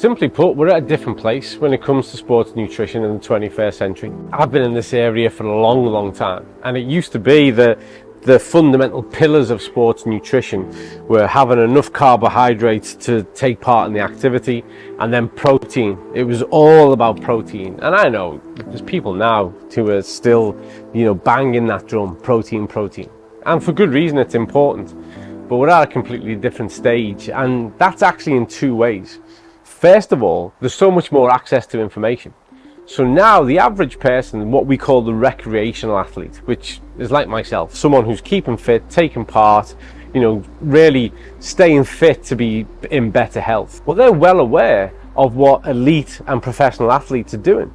Simply put, we're at a different place when it comes to sports nutrition in the 21st century. I've been in this area for a long time, and it used to be the fundamental pillars of sports nutrition were having enough carbohydrates to take part in the activity, and then protein. It was all about protein. And I know there's people now who are still, banging that drum, protein. And for good reason, it's important. But we're at a completely different stage, and that's actually in two ways. First of all, there's so much more access to information. So now the average person, what we call the recreational athlete, which is like myself, someone who's keeping fit, taking part, really staying fit to be in better health. Well, they're well aware of what elite and professional athletes are doing.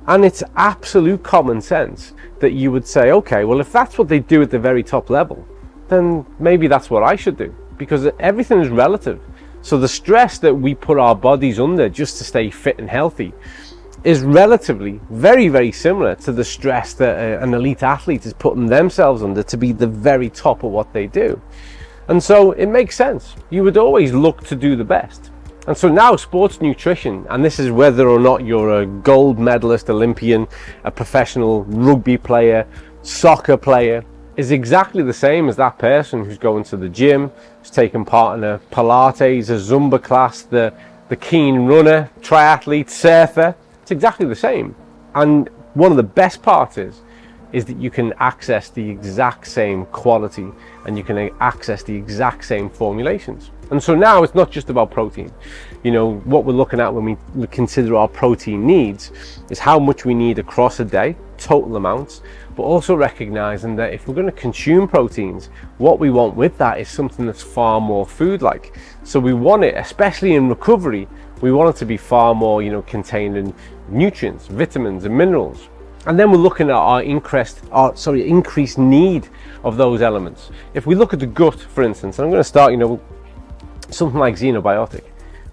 And it's absolute common sense that you would say, okay, well, if that's what they do at the very top level, then maybe that's what I should do, because everything is relative. So the stress that we put our bodies under just to stay fit and healthy is relatively very similar to the stress that an elite athlete is putting themselves under to be the very top of what they do. And so it makes sense. You would always look to do the best. And so now sports nutrition, and this is whether or not you're a gold medalist Olympian, a professional rugby player, soccer player, is exactly the same as that person who's going to the gym, who's taking part in a Pilates, a Zumba class, the keen runner, triathlete, surfer. It's exactly the same. And one of the best parts is that you can access the exact same quality, and you can access the exact same formulations. And so now it's not just about protein. What we're looking at when we consider our protein needs is how much we need across a day, total amounts, but also recognizing that if we're going to consume proteins, what we want with that is something that's far more food-like. So we want it, especially in recovery, we want it to be far more, contained in nutrients, vitamins, and minerals. And then we're looking at our increased need of those elements. If we look at the gut, for instance, and I'm going to start, something like Xenobiotic,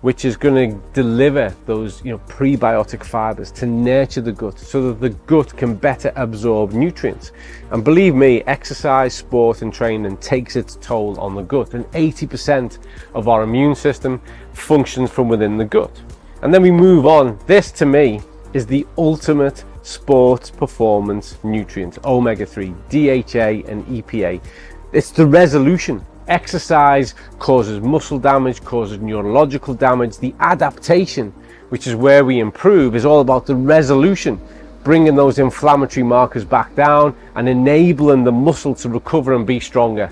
which is going to deliver those prebiotic fibers to nurture the gut so that the gut can better absorb nutrients. And believe me, exercise, sport and training takes its toll on the gut, and 80% of our immune system functions from within the gut. And then we move on. This to me is the ultimate sports performance nutrient, omega-3, DHA and EPA. It's the resolution. Exercise causes muscle damage, causes neurological damage. The adaptation, which is where we improve, is all about the resolution, bringing those inflammatory markers back down and enabling the muscle to recover and be stronger.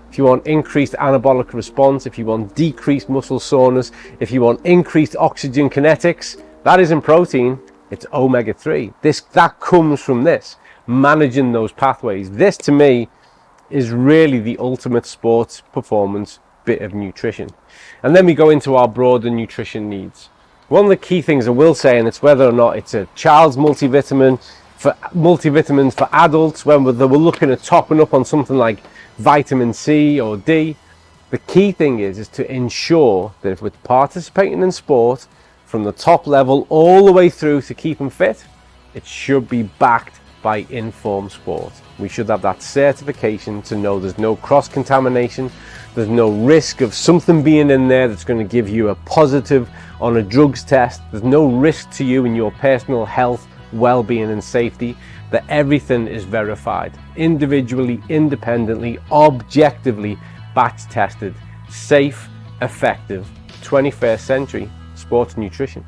If you want increased anabolic response, if you want decreased muscle soreness, if you want increased oxygen kinetics, that isn't protein, it's omega-3. That comes from this, managing those pathways. This to me is really the ultimate sports performance bit of nutrition. And then we go into our broader nutrition needs. One of the key things I will say, and it's whether or not it's a child's multivitamins for adults, when we're looking at topping up on something like vitamin C or D, the key thing is to ensure that if we're participating in sport from the top level all the way through to keeping fit, it should be backed by informed sport. We should have that certification to know there's no cross-contamination, there's no risk of something being in there that's going to give you a positive on a drugs test, there's no risk to you in your personal health, well-being and safety, that everything is verified, individually, independently, objectively, batch tested, safe, effective, 21st century sports nutrition.